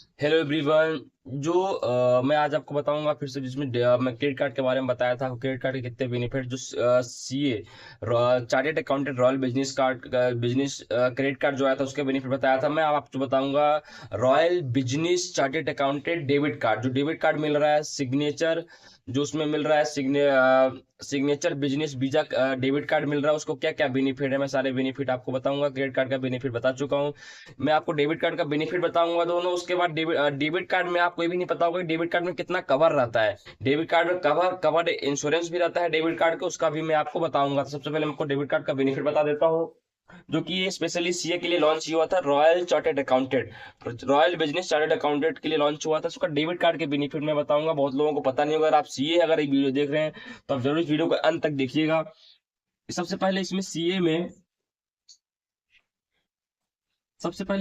Hello everyone. जो मैं आज आपको बताऊंगा फिर से, जिसमें मैं क्रेडिट कार्ड के बारे में बताया था। क्रेडिट कार्ड के कितने बेनिफिट जो CA chartered accountant royal business card business credit card जो आया था उसके बेनिफिट बताया था। मैं अब आपको बताऊंगा royal business chartered accountant debit card. जो डेबिट कार्ड मिल रहा है सिग्नेचर, जो उसमें मिल रहा है signature business visa debit card मिल रहा है, उसको क्या क्या बेनिफिट है मैं सारे बेनिफिट आपको बताऊंगा। क्रेडिट कार्ड का बेनिफिट बता चुका हूँ। मैं आपको डेबिट कार्ड का बेनिफिट बताऊंगा दोनों। उसके बाद डेबिट कार्ड में आपको ये भी नहीं पता होगा कि डेबिट कार्ड में कितना कवर रहता है। डेबिट कार्ड में कवर इंश्योरेंस भी रहता है डेबिट कार्ड के, उसका भी मैं आपको बताऊंगा। तो सबसे पहले मैं आपको डेबिट कार्ड का बेनिफिट बता देता हूँ, जो कि ये स्पेशली सीए के लिए लॉन्च हुआ था। Royal chartered accountant, royal business chartered accountant के लिए लॉन्च हुआ था। उसका डेबिट कार्ड के बेनिफिट मैं बताऊंगा। बहुत लोगों को पता नहीं होगा। अगर आप सीए अगर एक वीडियो देख रहे हैं तो आप जरूर इस वीडियो को अंत तक देखिएगा। सबसे पहले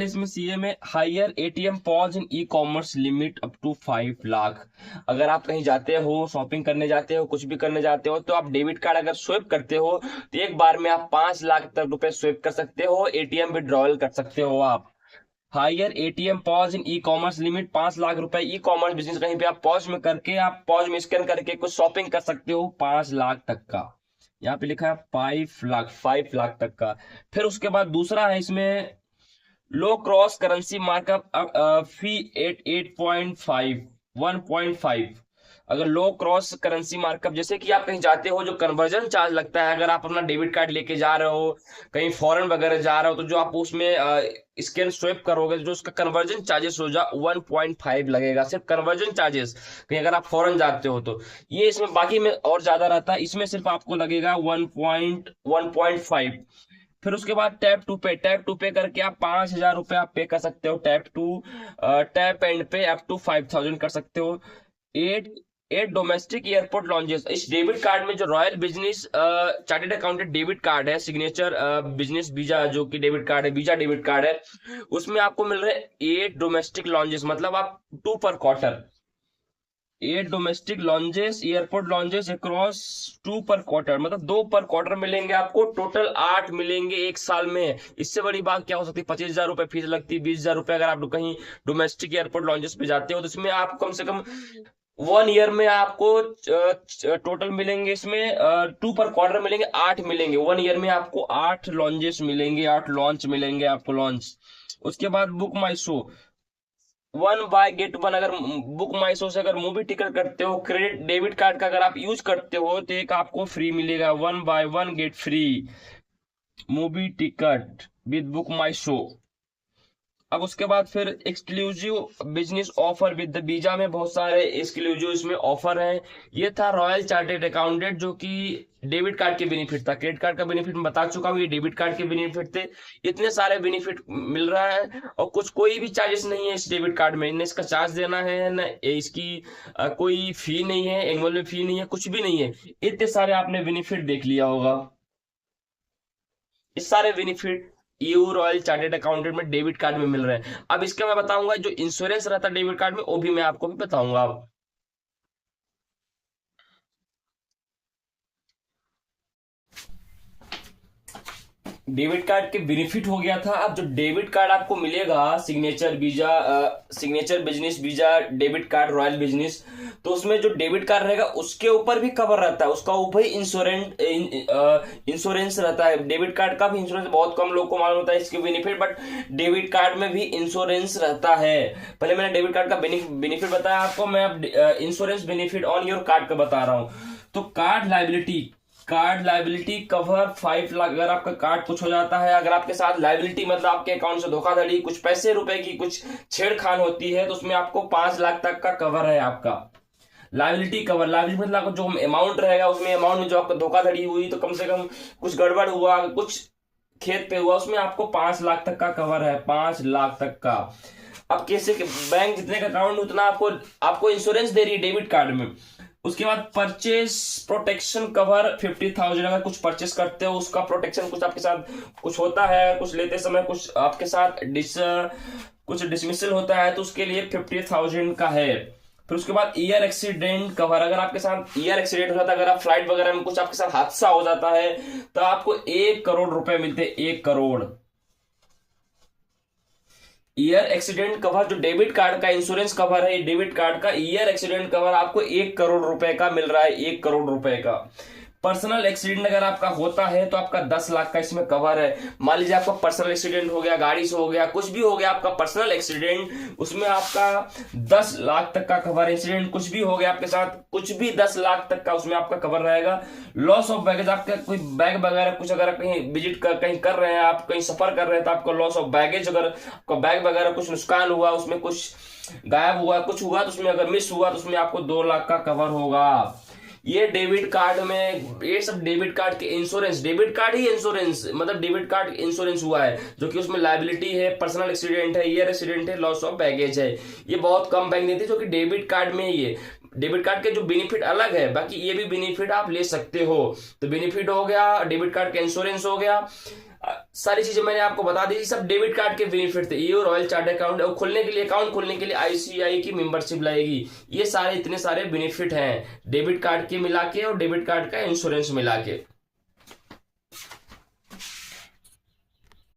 इसमें सीए में higher ATM POS in e commerce limit up to 5 lakh. अगर आप कहीं जाते हो, शॉपिंग करने जाते हो, कुछ भी करने जाते हो, तो आप डेबिट कार्ड अगर स्wipe करते हो तो एक बार में आप 5 लाख तक रुपए स्wipe कर सकते हो, एटीएम विड्रॉल कर सकते हो आप। Higher ATM POS in e commerce limit 5 lakh रुपए। ई कॉमर्स बिजनेस कहीं पे आप पॉज में करके, आप पॉज में स्कैन करके कुछ शॉपिंग कर सकते हो 5 लाख तक का। यहाँ पे लिखा है 5 लाख, 5 लाख तक का। फिर उसके बाद दूसरा है इसमें लो क्रॉस करेंसी मार्कअप फी 8.5 1.5। अगर लो क्रॉस करेंसी मार्कअप, जैसे कि आप कहीं जाते हो, जो कन्वर्जन चार्ज लगता है, अगर आप अपना डेबिट कार्ड लेके जा रहे हो, कहीं फॉरेन वगैरह जा रहे हो, तो जो आप उसमें स्कैन स्wipe करोगे, जो उसका कन्वर्जन चार्जेस हो जा 1.5 लगेगा, सिर्फ कन्वर्जन चार्जेस। कहीं अगर आप फॉरेन जाते हो तो ये इसमें, बाकी में और ज्यादा रहता है, इसमें सिर्फ आपको लगेगा 1.5। फिर उसके बाद टैप टू पे करके आप 5,000 रुपये आप पे कर सकते हो। Tap and pay up to 5,000 कर सकते हो। At at domestic airport lounges. इस डेबिट कार्ड में, जो royal business chartered accountant debit card है, सिग्नेचर बिजनेस वीजा जो कि डेबिट कार्ड है, वीजा डेबिट कार्ड है, उसमें आपको मिल रहे हैं 8 डोमेस्टिक लॉन्चेस। मतलब आप 2 पर quarter, 8 domestic lounges, airport lounges across 2 पर क्वार्टर, मतलब 2 पर क्वार्टर मिलेंगे आपको। टोटल 8 मिलेंगे एक साल में। इससे बड़ी बात क्या हो सकती है? 25,000 रुपये फीस लगती है, 20,000 रुपये अगर आप कहीं डोमेस्टिक एयरपोर्ट लॉन्जेस पे जाते हो, तो इसमें आप कम से कम 1 ईयर में आपको टोटल मिलेंगे इसमें 2 पर क्वार्टर मिलेंगे, 8 मिलेंगे 1 ईयर में आपको। 8 लॉन्जेस मिलेंगे, 8 लॉन्च मिलेंगे आपको, लॉन्च। उसके बाद book my show, 1 bye gate 1। अगर बुक माई शो से अगर मूवी टिकट करते हो, क्रेडिट डेबिट कार्ड का अगर आप यूज करते हो, तो एक आपको फ्री मिलेगा, 1 buy 1 get 3 movie ticket with book my show. अब उसके बाद फिर exclusive business offer with the visa में बहुत सारे एक्सक्लूसिव इसमें ऑफर हैं। ये था रॉयल चार्टेड अकाउंटेंट, जो कि डेबिट कार्ड के बेनिफिट था। क्रेडिट कार्ड का बेनिफिट मैं बता चुका हूँ, ये डेबिट कार्ड के बेनिफिट थे। इतने सारे बेनिफिट मिल रहा है, और कुछ कोई भी चार्जेस नहीं है इस डेबिट कार्ड में। न इसका चार्ज देना है, न इसकी कोई फी नहीं है, एनुअल फी नहीं है, कुछ भी नहीं है। इतने सारे आपने बेनिफिट देख लिया होगा। इस सारे benefit you royal chartered accountant में डेबिट कार्ड में मिल रहे हैं। अब इसका मैं बताऊंगा जो इंश्योरेंस रहता है डेबिट कार्ड में, वो भी मैं आपको भी बताऊंगा अब। डेबिट कार्ड के बेनिफिट हो गया था। अब जो डेबिट कार्ड आपको मिलेगा, signature business visa debit card royal business, तो उसमें जो डेबिट कार्ड रहेगा उसके ऊपर भी कवर रहता है, उसका ऊपर ही इंश्योरेंस रहता है। डेबिट कार्ड का भी इंश्योरेंस बहुत कम लोग को मालूम होता है इसके बेनिफिट, बट डेबिट कार्ड में भी इंश्योरेंस रहता है। पहले मैंने डेबिट कार्ड का बेनिफिट बताया आपको, मैं अब insurance benefit on your card का बता रहा हूँ। तो कार्ड लाइबिलिटी कवर 5 लाख। अगर आपका कार्ड कुछ हो जाता है, अगर आपके साथ लाइबिलिटी मतलब आपके अकाउंट से धोखाधड़ी, कुछ पैसे रुपए की कुछ छेड़खान होती है, तो उसमें आपको 5 लाख तक का कवर है आपका। लाइबिलिटी मतलब आपका जो अमाउंट रहेगा, उसमें अमाउंट में जो आपका धोखाधड़ी हुई, तो कम से कम कुछ गड़बड़ हुआ, कुछ खेत पे हुआ, उसमें आपको 5 लाख तक का कवर है, 5 लाख तक का। अब कैसे बैंक जितने का अकाउंट उतना आपको आपको इंश्योरेंस दे रही है डेबिट कार्ड में। उसके बाद परचेज प्रोटेक्शन कवर 50,000। अगर कुछ परचेस करते हो, उसका प्रोटेक्शन, कुछ आपके साथ कुछ होता है, कुछ लेते समय कुछ आपके साथ कुछ डिसमिसल होता है, तो उसके लिए 50,000 का है। फिर उसके बाद ईयर एक्सीडेंट कवर। अगर आपके साथ ईयर एक्सीडेंट हो जाता है, अगर आप फ्लाइट वगैरह में कुछ आपके साथ हादसा हो जाता है, तो आपको 1 करोड़ रुपए मिलते हैं, 1 करोड़। ईयर एक्सीडेंट कवर, जो डेबिट कार्ड का इंश्योरेंस कवर है, डेबिट कार्ड का ईयर एक्सीडेंट कवर आपको 1 करोड़ रुपए का मिल रहा है, 1 करोड़ रुपए का। पर्सनल एक्सीडेंट अगर आपका होता है तो आपका 10 लाख का इसमें कवर है। मान लीजिए आपका पर्सनल एक्सीडेंट हो गया, गाड़ी से हो गया, कुछ भी हो गया आपका पर्सनल एक्सीडेंट, उसमें आपका 10 लाख तक का कवर। इंसिडेंट कुछ भी हो गया आपके साथ, कुछ भी 10 लाख तक का उसमें आपका कवर रहेगा। लॉस ऑफ बैगेज, आपका कोई बैग वगैरह कुछ अगर कहीं विजिट कर कहीं कर रहे हैं, आप कहीं सफर कर रहे हैं, तो आपका लॉस ऑफ बैगेज, अगर आपका बैग वगैरह कुछ नुकसान हुआ, उसमें कुछ गायब हुआ, कुछ हुआ, तो उसमें अगर मिस हुआ तो उसमें आपको 2 लाख का कवर होगा। ये डेबिट कार्ड में, ये सब डेबिट कार्ड के इंश्योरेंस, डेबिट कार्ड ही इंश्योरेंस, मतलब डेबिट कार्ड इंश्योरेंस हुआ है, जो कि उसमें लाइबिलिटी है, पर्सनल एक्सीडेंट है, ईयर एक्सीडेंट है, लॉस ऑफ बैगेज है। ये बहुत कम बैंक देती है, जो कि डेबिट कार्ड में ही है। डेबिट कार्ड के जो बेनिफिट अलग है, बाकी ये भी बेनिफिट आप ले सकते हो। तो बेनिफिट हो गया, डेबिट कार्ड का इंश्योरेंस हो गया, सारी चीजें मैंने आपको बता दी। सब डेबिट कार्ड के बेनिफिट थे। ये रॉयल चार्ट अकाउंट खोलने के लिए, अकाउंट खोलने के लिए आईसीआई की मेंबरशिप लगेगी। ये सारे इतने सारे बेनिफिट हैं डेबिट कार्ड के मिला के और डेबिट कार्ड का इंश्योरेंस मिला के।